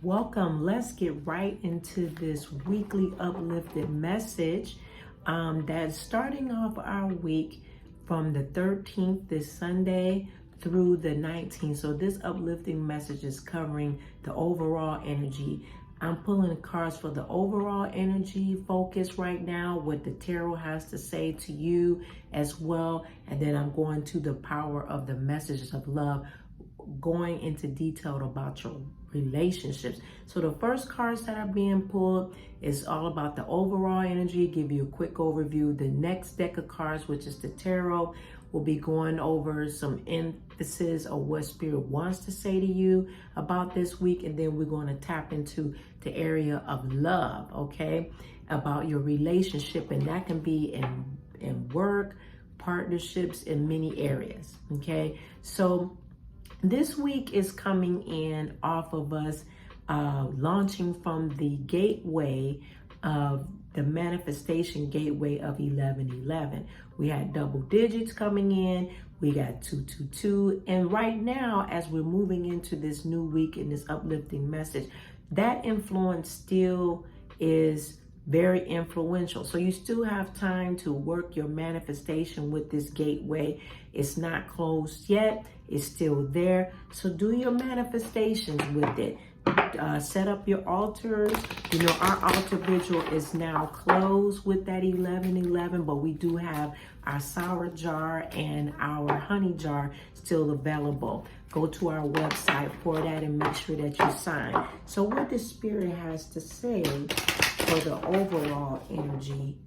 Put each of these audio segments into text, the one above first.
Welcome. Let's get right into this weekly uplifted message that's starting off our week from the 13th, this Sunday, through the 19th. So this uplifting message is covering the overall energy. I'm pulling cards for the overall energy focus right now, what the tarot has to say to you as well. And then I'm going to the power of the messages of love, going into detail about your relationships. So the first cards that are being pulled is all about the overall energy, give you a quick overview. The next deck of cards, which is the tarot, will be going over some emphasis of what spirit wants to say to you about this week. And then we're going to tap into the area of love, okay, about your relationship. And that can be in work, partnerships, in many areas, okay? So this week is coming in off of us launching from the gateway of the manifestation gateway of 1111. We had double digits coming in. We got 222. And right now, as we're moving into this new week in this uplifting message, that influence still is very influential. So you still have time to work your manifestation with this gateway. It's not closed yet. It's still there. So do your manifestations with it. Set up your altars. You know, our altar vigil is now closed with that 1111, but we do have our sour jar and our honey jar still available. Go to our website for that and make sure that you sign. So what the spirit has to say for the overall energy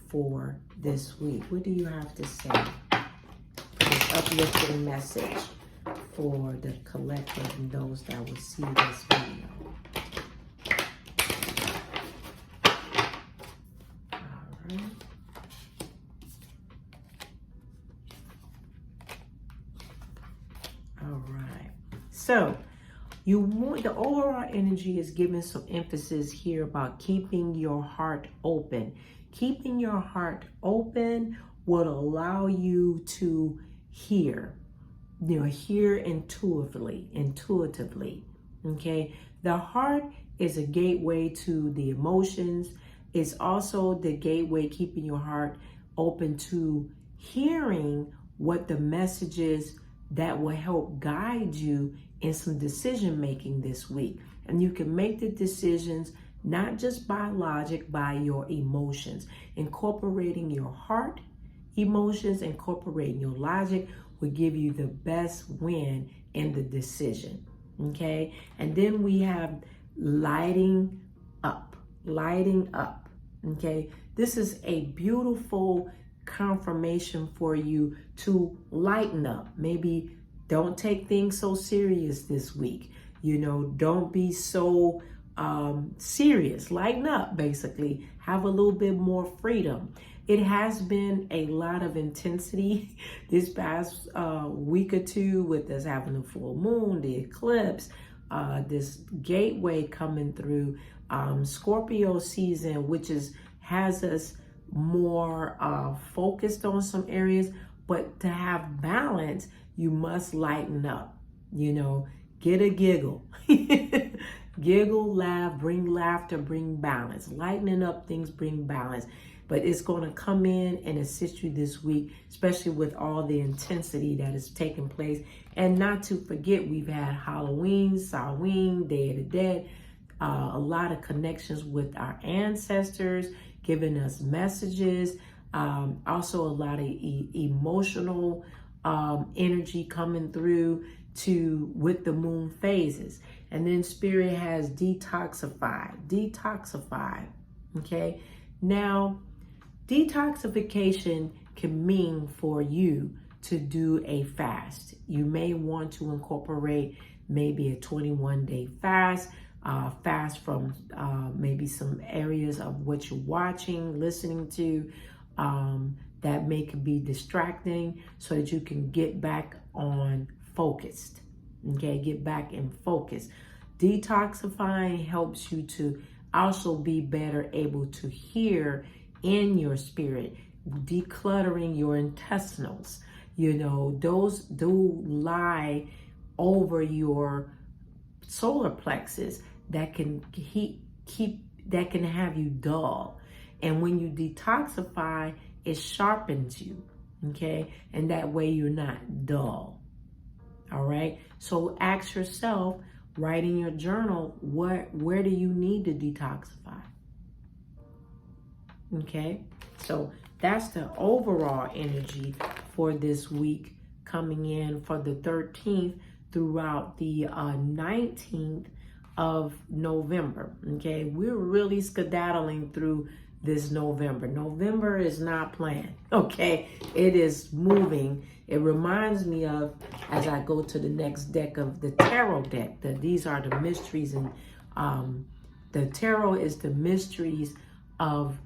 for this week. What do you have to say for this uplifting message for the collective and those that will see this video? All right. All right. So you want the overall energy is giving some emphasis here about keeping your heart open. Keeping your heart open will allow you to hear, hear intuitively, okay? The heart is a gateway to the emotions. It's also the gateway keeping your heart open to hearing what the messages that will help guide you in some decision making this week. And you can make the decisions not just by logic, by your emotions. Incorporating your heart emotions, incorporating your logic will give you the best win in the decision, okay? And then we have lighting up, okay? This is a beautiful confirmation for you to lighten up. Maybe don't take things so serious this week. Don't be so serious. Lighten up, basically. Have a little bit more freedom. It has been a lot of intensity this past week or two with us having the full moon, the eclipse, this gateway coming through, Scorpio season, which has us more focused on some areas. But to have balance, you must lighten up, get a giggle, giggle, laugh, bring laughter, bring balance. Lightening up things bring balance, but it's going to come in and assist you this week, especially with all the intensity that is taking place. And not to forget, we've had Halloween, Samhain, Day of the Dead, a lot of connections with our ancestors, giving us messages, also a lot of emotional energy coming through with the moon phases. And then spirit has detoxify, okay? Now, detoxification can mean for you to do a fast. You may want to incorporate maybe a 21-day fast, fast from maybe some areas of what you're watching, listening to, that could be distracting, so that you can get back on focused, okay? Get back in focus. Detoxifying helps you to also be better able to hear in your spirit, decluttering your intestinals. Those do lie over your solar plexus that can that can have you dull. And when you detoxify, it sharpens you, okay? And that way you're not dull. All right. So ask yourself, write in your journal, where do you need to detoxify? Okay. So that's the overall energy for this week, coming in for the 13th throughout the 19th of November. Okay. We're really skedaddling through this November. November is not planned. Okay. It is moving. It reminds me of, as I go to the next deck of the tarot deck, that these are the mysteries, and the tarot is the mysteries of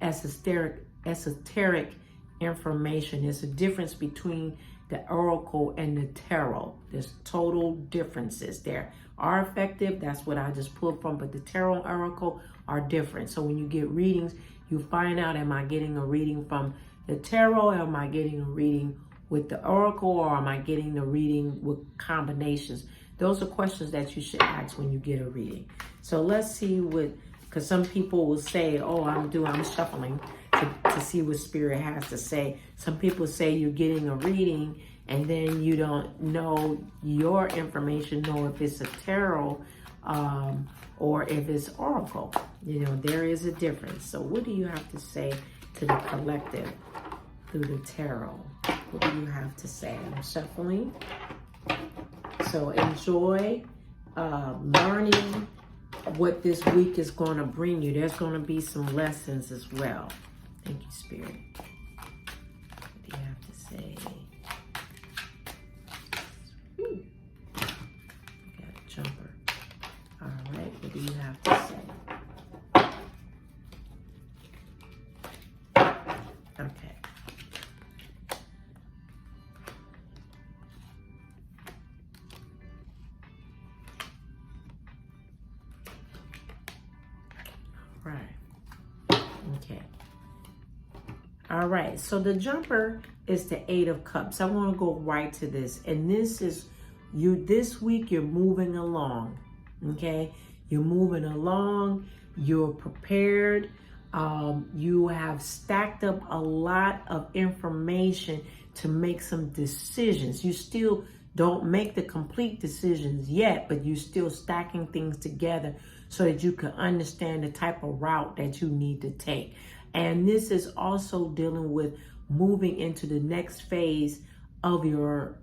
esoteric information. There's a difference between the oracle and the tarot. There's total differences there. Are effective, that's what I just pulled from, but the tarot and oracle are different. So when you get readings, you find out, am I getting a reading from the tarot, or am I getting a reading with the oracle, or am I getting the reading with combinations? Those are questions that you should ask when you get a reading. So let's see what, because some people will say, oh, I'm shuffling to see what Spirit has to say. Some people say you're getting a reading and then you don't know your information, know if it's a tarot or if it's oracle. You know, there is a difference. So what do you have to say to the collective through the tarot? What do you have to say? I'm shuffling. So enjoy learning what this week is going to bring you. There's going to be some lessons as well. Thank you, Spirit. What do you have to say? Ooh. Got a jumper. All right. What do you have to say? Okay. All right. Okay. All right. So the jumper is the 8 of Cups. I want to go right to this. And this is you, this week you're moving along. Okay. You're moving along. You're prepared. You have stacked up a lot of information to make some decisions. You still don't make the complete decisions yet, but you're still stacking things together so that you can understand the type of route that you need to take. And this is also dealing with moving into the next phase of your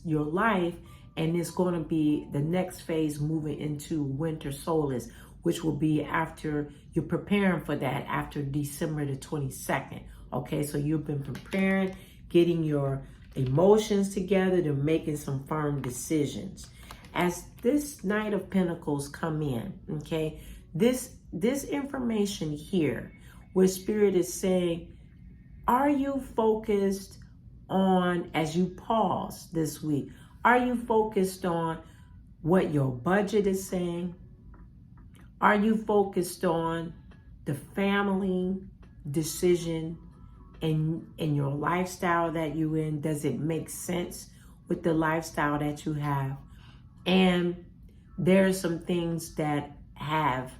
life. And it's going to be the next phase moving into winter solstice, which will be after you're preparing for that after December the 22nd. Okay, so you've been preparing, getting your emotions together to making some firm decisions. As this Knight of Pentacles come in, okay, this information here, where Spirit is saying, are you focused on, as you pause this week, are you focused on what your budget is saying? Are you focused on the family decision and your lifestyle that you're in? Does it make sense with the lifestyle that you have? And there are some things that have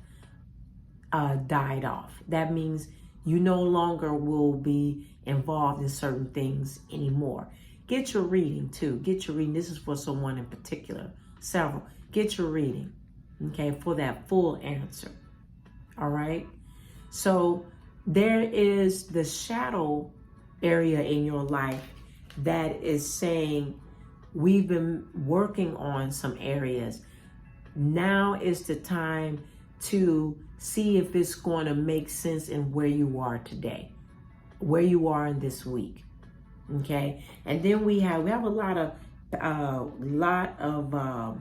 died off. That means you no longer will be involved in certain things anymore. Get your reading too. Get your reading. This is for someone in particular, several. Get your reading, okay, for that full answer. All right. So there is the shadow area in your life that is saying, we've been working on some areas. Now is the time to see if it's going to make sense in where you are today, where you are in this week. Okay. And then we have a lot of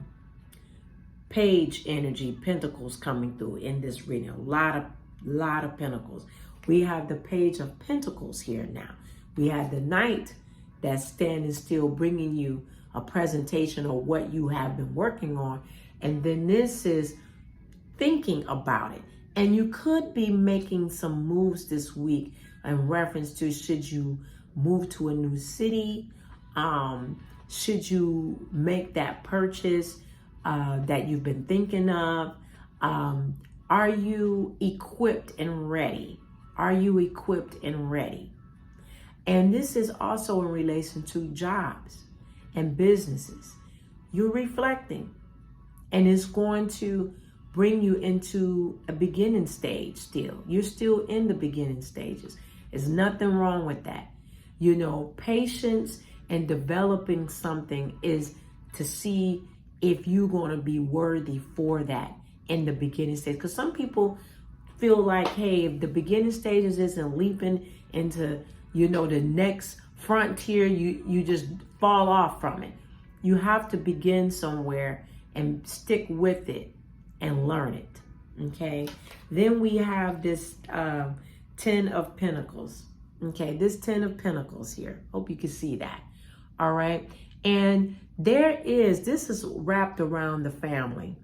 page energy, pentacles coming through in this reading. A lot of pentacles. We have the Page of Pentacles here now. We have the Knight that's standing still, bringing you a presentation of what you have been working on. And then this is thinking about it. And you could be making some moves this week in reference to, should you move to a new city? Should you make that purchase? that you've been thinking of? Are you equipped and ready? Are you equipped and ready? And this is also in relation to jobs and businesses. You're reflecting, and it's going to bring you into a beginning stage still. You're still in the beginning stages. There's nothing wrong with that. You know, patience and developing something is to see if you're going to be worthy for that in the beginning stage. Because some people feel like, hey, if the beginning stages isn't leaping into, you know, the next frontier, you just fall off from it. You have to begin somewhere and stick with it and learn it. Okay. Then we have this 10 of Pentacles. Okay. This 10 of Pentacles here. Hope you can see that. All right. And this is wrapped around the family.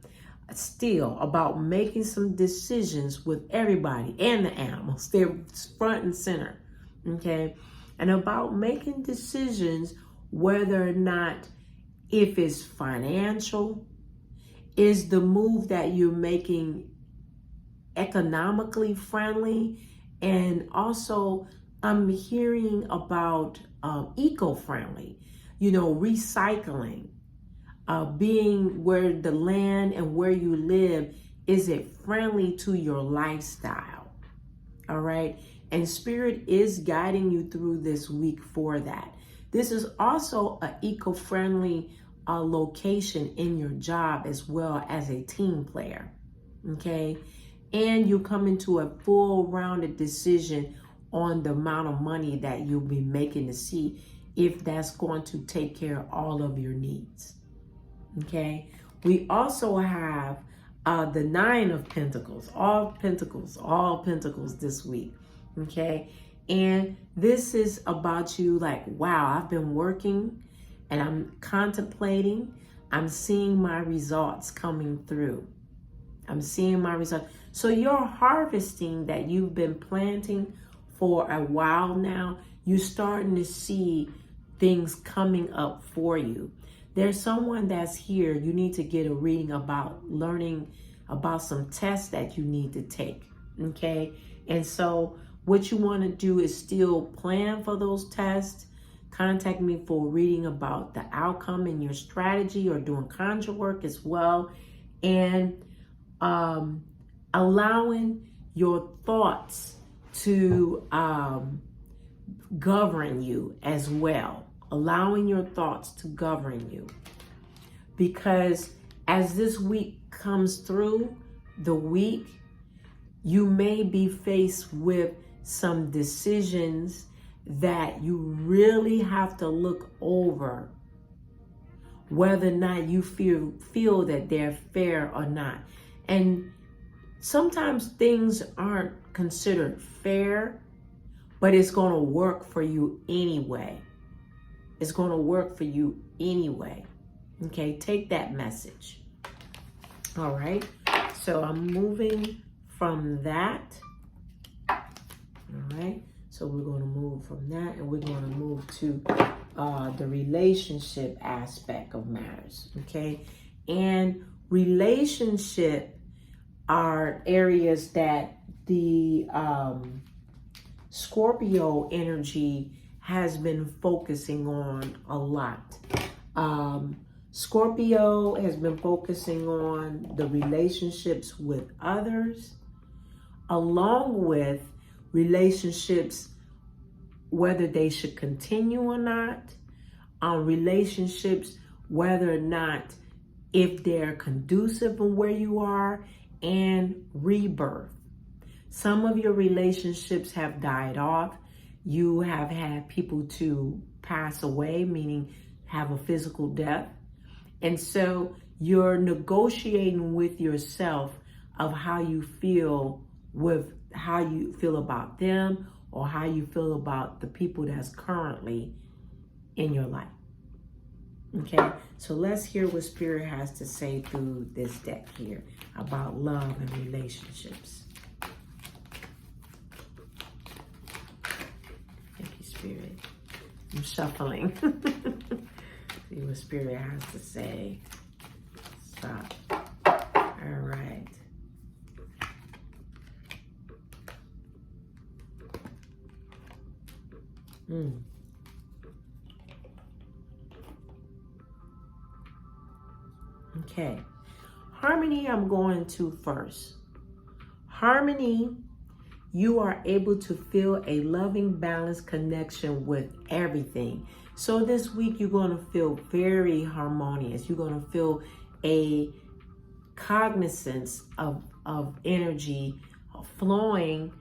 Still about making some decisions with everybody and the animals. They're front and center. Okay. And about making decisions whether or not, if it's financial, is the move that you're making economically friendly? And also I'm hearing about eco-friendly, you know, recycling, being where the land and where you live, is it friendly to your lifestyle? All right. And Spirit is guiding you through this week for that. This is also an eco-friendly location in your job as well as a team player. Okay. And you come into a full rounded decision on the amount of money that you'll be making to see if that's going to take care of all of your needs. Okay. We also have the 9 of Pentacles, all Pentacles this week. Okay. And this is about you like, wow, I've been working and I'm contemplating. I'm seeing my results coming through. I'm seeing my results. So you're harvesting that you've been planting for a while now. You're starting to see things coming up for you. There's someone that's here. You need to get a reading about learning about some tests that you need to take. Okay. And so what you want to do is still plan for those tests. Contact me for reading about the outcome and your strategy, or doing conjure work as well. And allowing your thoughts to govern you as well. Allowing your thoughts to govern you. Because as this week comes through the week, you may be faced with some decisions that you really have to look over whether or not you feel that they're fair or not. And sometimes things aren't considered fair, but it's going to work for you anyway. It's going to work for you anyway. Okay, take that message. All right, so I'm moving from that. All right, so we're going to move from that, and we're going to move to the relationship aspect of matters. Okay, and relationship are areas that the Scorpio energy has been focusing on a lot. Scorpio has been focusing on the relationships with others, along with relationships, whether they should continue or not, relationships, whether or not, if they're conducive in where you are, and rebirth. Some of your relationships have died off. You have had people to pass away, meaning have a physical death. And so you're negotiating with yourself of how you feel about them, or how you feel about the people that's currently in your life. Okay, so let's hear what Spirit has to say through this deck here about love and relationships. Thank you, Spirit. I'm shuffling. See what Spirit has to say. top. All right. Okay. Harmony, I'm going to first. Harmony, you are able to feel a loving, balanced connection with everything. So this week, you're going to feel very harmonious. You're going to feel a cognizance of energy flowing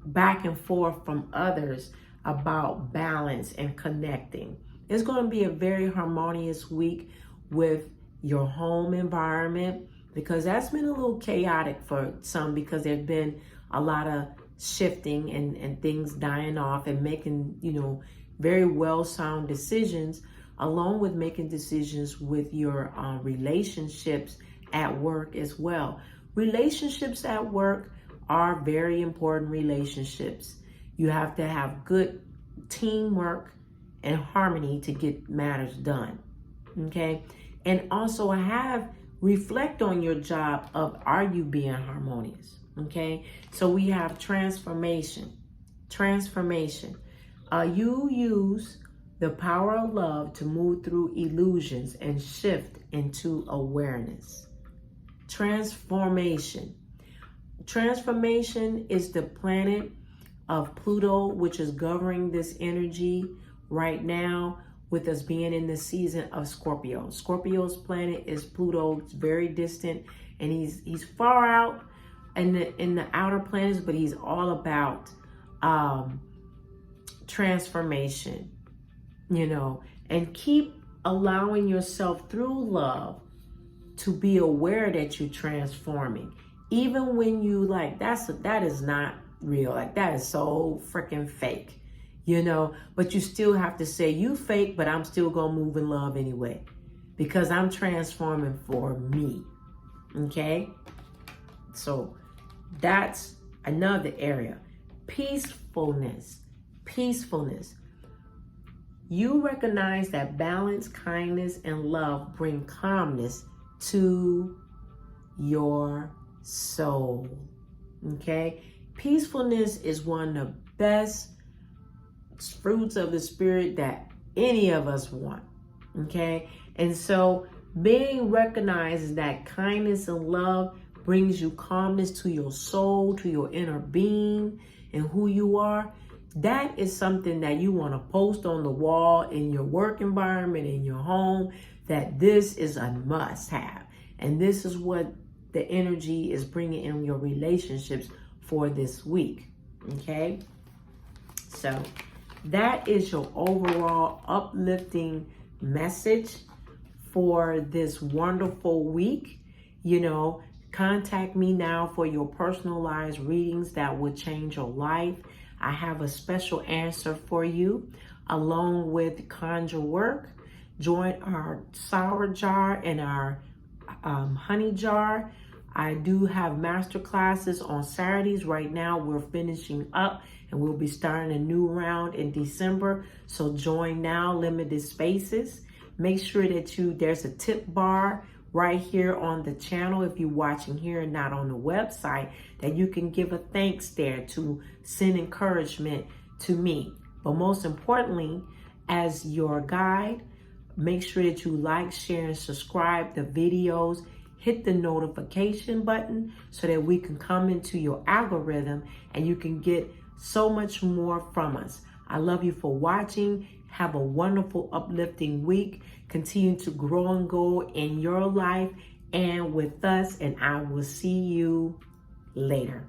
back and forth from others about balance and connecting. It's going to be a very harmonious week with your home environment, because that's been a little chaotic for some, because there's been a lot of shifting and things dying off and making, very well sound decisions, along with making decisions with your relationships at work as well. Relationships at work are very important relationships. You have to have good teamwork and harmony to get matters done. Okay. And also reflect on your job of, are you being harmonious? Okay. So we have transformation. You use the power of love to move through illusions and shift into awareness. Transformation is the planet of Pluto, which is governing this energy right now, with us being in the season of Scorpio. Scorpio's planet is Pluto. It's very distant, and he's far out in the outer planets, but he's all about transformation, and keep allowing yourself through love to be aware that you're transforming. Even when you that is not real. Like, that is so freaking fake, but you still have to say, you fake, but I'm still going to move in love anyway, because I'm transforming for me. Okay. So that's another area. Peacefulness. You recognize that balance, kindness, and love bring calmness to your soul. Okay. Peacefulness is one of the best fruits of the spirit that any of us want. Okay. And so being recognized that kindness and love brings you calmness to your soul, to your inner being and who you are, that is something that you want to post on the wall in your work environment, in your home, that this is a must have. And this is what the energy is bringing in your relationships for this week. Okay. So that is your overall uplifting message for this wonderful week. Contact me now for your personalized readings that will change your life. I have a special answer for you, along with Conjure work. Join our sour jar and our honey jar. I do have master classes on Saturdays. Right now, we're finishing up, and we'll be starting a new round in December. So join now, limited spaces. Make sure that there's a tip bar right here on the channel, if you're watching here and not on the website, that you can give a thanks there to send encouragement to me. But most importantly, as your guide, make sure that you like, share, and subscribe the videos. Hit the notification button so that we can come into your algorithm and you can get so much more from us. I love you for watching. Have a wonderful, uplifting week. Continue to grow and go in your life and with us, and I will see you later.